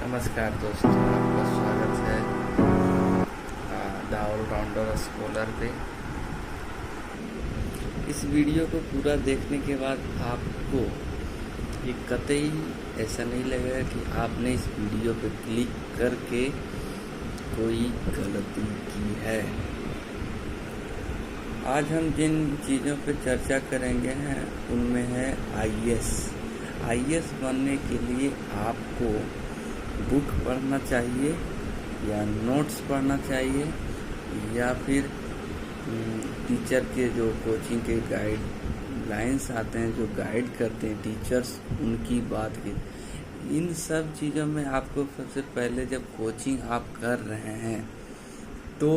नमस्कार दोस्तों, आपका स्वागत है द ऑलराउंडर स्कॉलर पे। इस वीडियो को पूरा देखने के बाद आपको ये कतई ऐसा नहीं लगेगा कि आपने इस वीडियो पे क्लिक करके कोई गलती की है। आज हम जिन चीज़ों पे चर्चा करेंगे हैं उनमें है आईएएस बनने के लिए आपको बुक पढ़ना चाहिए या नोट्स पढ़ना चाहिए या फिर टीचर के जो कोचिंग के गाइडलाइंस आते हैं, जो गाइड करते हैं टीचर्स, उनकी बात की। इन सब चीज़ों में आपको सबसे पहले जब कोचिंग आप कर रहे हैं तो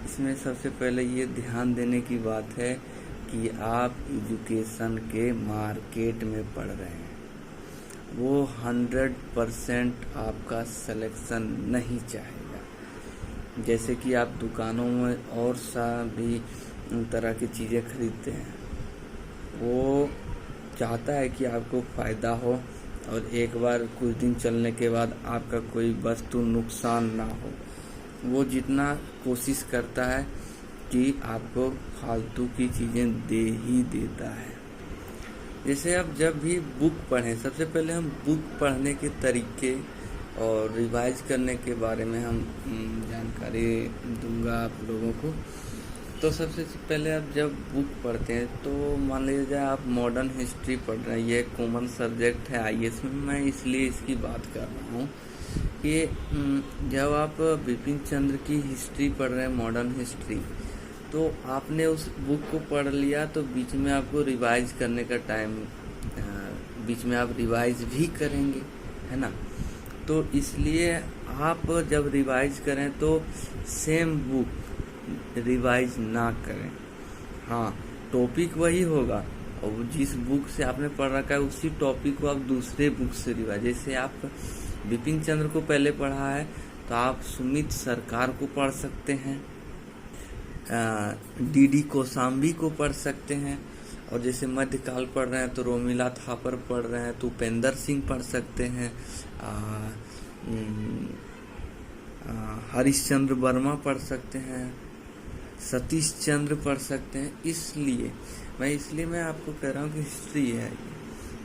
इसमें सबसे पहले ये ध्यान देने की बात है कि आप एजुकेशन के मार्केट में पढ़ रहे हैं। वो 100% आपका सिलेक्शन नहीं चाहेगा। जैसे कि आप दुकानों में और सा भी तरह की चीज़ें खरीदते हैं, वो चाहता है कि आपको फ़ायदा हो और एक बार कुछ दिन चलने के बाद आपका कोई वस्तु नुकसान ना हो। वो जितना कोशिश करता है कि आपको फालतू की चीज़ें दे ही देता है। जैसे आप जब भी बुक पढ़ें, सबसे पहले हम बुक पढ़ने के तरीके और रिवाइज करने के बारे में हम जानकारी दूंगा आप लोगों को। तो सबसे पहले आप जब बुक पढ़ते हैं तो मान लीजिए आप मॉडर्न हिस्ट्री पढ़ रहे हैं। ये कॉमन सब्जेक्ट है आईएएस में, मैं इसलिए इसकी बात कर रहा हूँ कि जब आप बिपिन चंद्र की हिस्ट्री पढ़ रहे हैं, मॉडर्न हिस्ट्री, तो आपने उस बुक को पढ़ लिया तो बीच में आपको रिवाइज करने का टाइम, बीच में आप रिवाइज भी करेंगे, है ना। तो इसलिए आप जब रिवाइज करें तो सेम बुक रिवाइज ना करें। हाँ, टॉपिक वही होगा और जिस बुक से आपने पढ़ रखा है उसी टॉपिक को आप दूसरे बुक से रिवाइज। जैसे आप बिपिन चंद्र को पहले पढ़ा है तो आप सुमित सरकार को पढ़ सकते हैं, डीडी कोसाम्बी को पढ़ सकते हैं, और जैसे मध्यकाल पढ़ रहे हैं तो रोमिला थापर पढ़ रहे हैं तो उपेंद्र सिंह पढ़ सकते हैं, हरिश्चंद्र वर्मा पढ़ सकते हैं, सतीश चंद्र पढ़ सकते हैं। इसलिए मैं आपको कह रहा हूँ कि हिस्ट्री है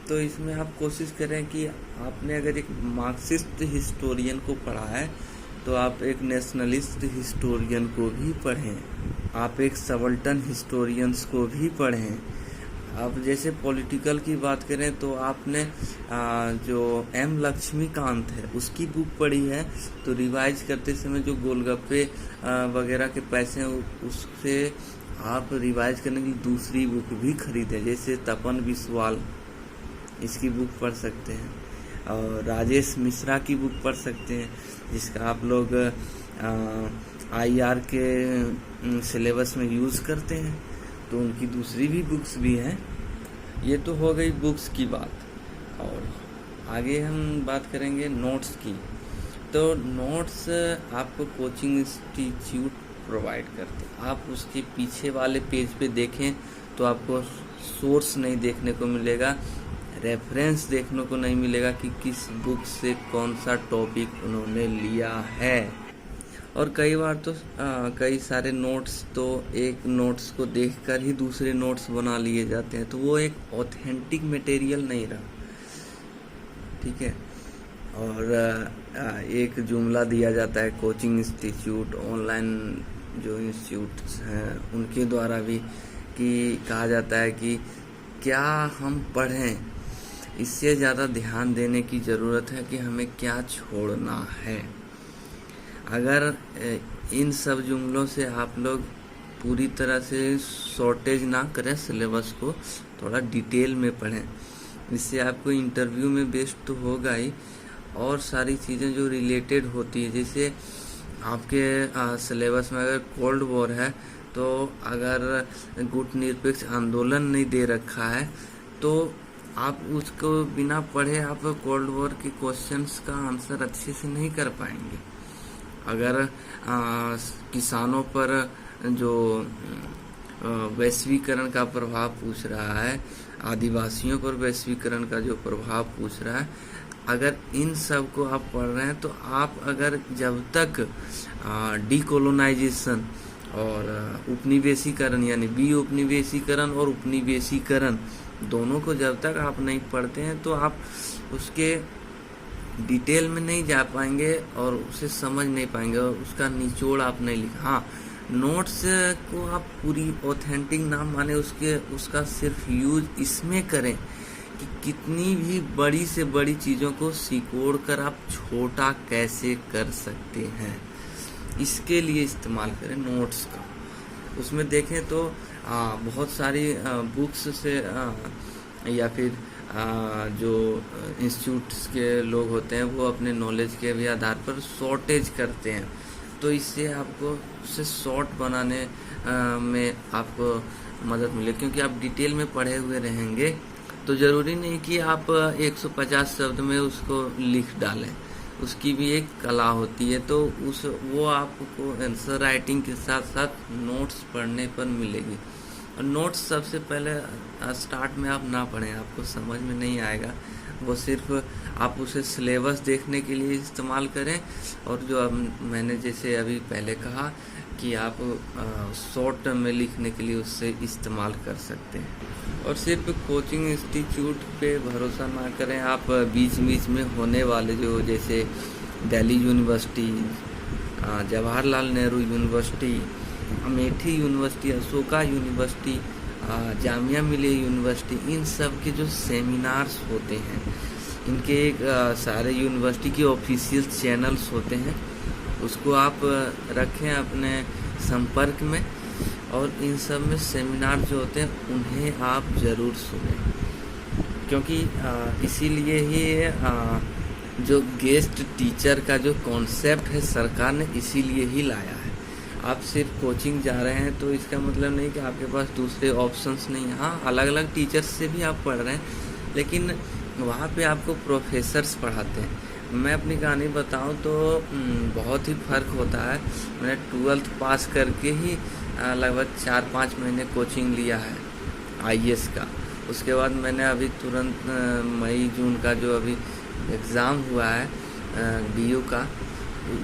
तो इसमें आप कोशिश करें कि आपने अगर एक मार्क्सिस्ट हिस्टोरियन को पढ़ा है तो आप एक नेशनलिस्ट हिस्टोरियन को भी पढ़ें, आप एक सबल्टन हिस्टोरियंस को भी पढ़ें। अब जैसे पॉलिटिकल की बात करें तो आपने जो एम लक्ष्मीकांत है उसकी बुक पढ़ी है तो रिवाइज करते समय जो गोलगप्पे वगैरह के पैसे हैं उससे आप रिवाइज करने की दूसरी बुक भी खरीदें। जैसे तपन बिस्वाल, इसकी बुक पढ़ सकते हैं, और राजेश मिश्रा की बुक पढ़ सकते हैं जिसका आप लोग आईआर के सिलेबस में यूज़ करते हैं, तो उनकी दूसरी भी बुक्स भी हैं। ये तो हो गई बुक्स की बात, और आगे हम बात करेंगे नोट्स की। तो नोट्स आपको कोचिंग इंस्टीट्यूट प्रोवाइड करते हैं। आप उसके पीछे वाले पेज पे देखें तो आपको सोर्स नहीं देखने को मिलेगा, रेफरेंस देखने को नहीं मिलेगा कि किस बुक से कौन सा टॉपिक उन्होंने लिया है। और कई बार तो कई सारे नोट्स तो एक नोट्स को देखकर ही दूसरे नोट्स बना लिए जाते हैं, तो वो एक ऑथेंटिक मटेरियल नहीं रहा, ठीक है। और एक जुमला दिया जाता है कोचिंग इंस्टीट्यूट, ऑनलाइन जो इंस्टीट्यूट्स हैं उनके द्वारा भी, कि कहा जाता है कि क्या हम पढ़ें, इससे ज़्यादा ध्यान देने की ज़रूरत है कि हमें क्या छोड़ना है। अगर इन सब जुमलों से आप लोग पूरी तरह से शॉर्टेज ना करें सिलेबस को, थोड़ा डिटेल में पढ़ें, इससे आपको इंटरव्यू में बेस्ट तो होगा ही, और सारी चीज़ें जो रिलेटेड होती है, जैसे आपके सिलेबस में अगर कोल्ड वॉर है तो अगर गुट निरपेक्ष आंदोलन नहीं दे रखा है तो आप उसको बिना पढ़े आप कोल्ड वॉर के क्वेश्चंस का आंसर अच्छे से नहीं कर पाएंगे। अगर किसानों पर जो वैश्वीकरण का प्रभाव पूछ रहा है, आदिवासियों पर वैश्वीकरण का जो प्रभाव पूछ रहा है, अगर इन सब को आप पढ़ रहे हैं तो आप अगर जब तक डीकोलोनाइजेशन और उपनिवेशीकरण यानी बी उपनिवेशीकरण और उपनिवेशीकरण दोनों को जब तक आप नहीं पढ़ते हैं तो आप उसके डिटेल में नहीं जा पाएंगे और उसे समझ नहीं पाएंगे और उसका निचोड़ आप नहीं लिख। हाँ, नोट्स को आप पूरी ऑथेंटिक ना माने, उसका सिर्फ यूज इसमें करें कि कितनी भी बड़ी से बड़ी चीज़ों को सिकोड़ कर आप छोटा कैसे कर सकते हैं, इसके लिए इस्तेमाल करें नोट्स का। उसमें देखें तो बहुत सारी बुक्स से या फिर जो इंस्टीट्यूट्स के लोग होते हैं वो अपने नॉलेज के भी आधार पर शॉर्टेज करते हैं, तो इससे आपको उसे शॉर्ट बनाने में आपको मदद मिले। क्योंकि आप डिटेल में पढ़े हुए रहेंगे तो ज़रूरी नहीं कि आप 150 शब्द में उसको लिख डालें, उसकी भी एक कला होती है। तो वो आपको आंसर राइटिंग के साथ साथ नोट्स पढ़ने पर मिलेगी। और नोट्स सबसे पहले स्टार्ट में आप ना पढ़ें, आपको समझ में नहीं आएगा। वो सिर्फ आप उसे सिलेबस देखने के लिए इस्तेमाल करें, और जो अब मैंने जैसे अभी पहले कहा कि आप शॉर्ट में लिखने के लिए उससे इस्तेमाल कर सकते हैं। और सिर्फ कोचिंग इंस्टीट्यूट पे भरोसा ना करें, आप बीच बीच में होने वाले जो जैसे Delhi university, Jawaharlal Nehru university, Amethi university, Ashoka university, Jamia Millia university, इन सब के जो सेमिनार्स होते हैं, इनके एक सारे यूनिवर्सिटी के ऑफिशियल चैनल्स होते हैं, उसको आप रखें अपने संपर्क में। और इन सब में सेमिनार जो होते हैं उन्हें आप ज़रूर सुनें, क्योंकि इसीलिए ही जो गेस्ट टीचर का जो कॉन्सेप्ट है सरकार ने इसीलिए ही लाया है। आप सिर्फ कोचिंग जा रहे हैं तो इसका मतलब नहीं कि आपके पास दूसरे ऑप्शंस नहीं हैं। हाँ, अलग अलग टीचर्स से भी आप पढ़ रहे हैं, लेकिन वहाँ पे आपको प्रोफेसर्स पढ़ाते हैं। मैं अपनी कहानी बताऊं तो बहुत ही फ़र्क होता है। मैंने 12th पास करके ही लगभग 4-5 महीने कोचिंग लिया है IAS का। उसके बाद मैंने अभी तुरंत मई जून का जो अभी एग्ज़ाम हुआ है DU का,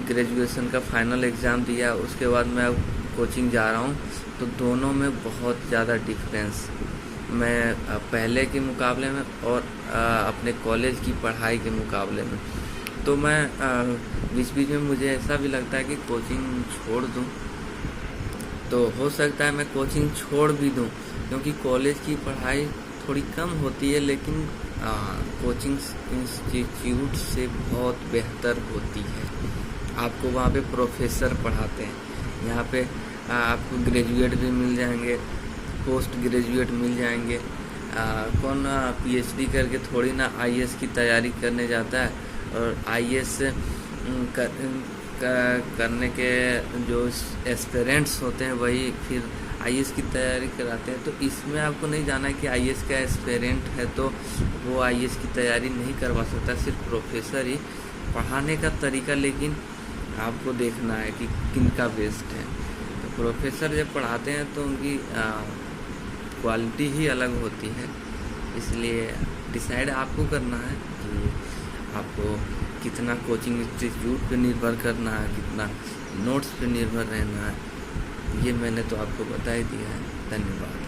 ग्रेजुएशन का फाइनल एग्ज़ाम दिया। उसके बाद मैं अब कोचिंग जा रहा हूँ, तो दोनों में बहुत ज़्यादा डिफरेंस मैं पहले के मुकाबले में और अपने कॉलेज की पढ़ाई के मुकाबले में। तो मैं बीच बीच में मुझे ऐसा भी लगता है कि कोचिंग छोड़ दूँ, तो हो सकता है मैं कोचिंग छोड़ भी दूँ, क्योंकि कॉलेज की पढ़ाई थोड़ी कम होती है, लेकिन कोचिंग इंस्टीट्यूट से बहुत बेहतर होती है। आपको वहाँ पे प्रोफेसर पढ़ाते हैं, यहाँ पे आपको ग्रेजुएट भी मिल जाएंगे, पोस्ट ग्रेजुएट मिल जाएंगे। कौन PhD करके थोड़ी ना IAS की तैयारी करने जाता है, और IAS करने के जो एस्पिरेंट्स होते हैं वही फिर IAS की तैयारी कराते हैं। तो इसमें आपको नहीं जाना है कि IAS का एस्पिरेंट है तो वो IAS की तैयारी नहीं करवा सकता, सिर्फ प्रोफेसर ही। पढ़ाने का तरीका लेकिन आपको देखना है कि किनका बेस्ट है। तो प्रोफेसर जब पढ़ाते हैं तो उनकी क्वालिटी ही अलग होती है, इसलिए डिसाइड आपको करना है कि आपको कितना कोचिंग इंस्टीट्यूट पे निर्भर करना है, कितना नोट्स पे निर्भर रहना है। ये मैंने तो आपको बता ही दिया है। धन्यवाद।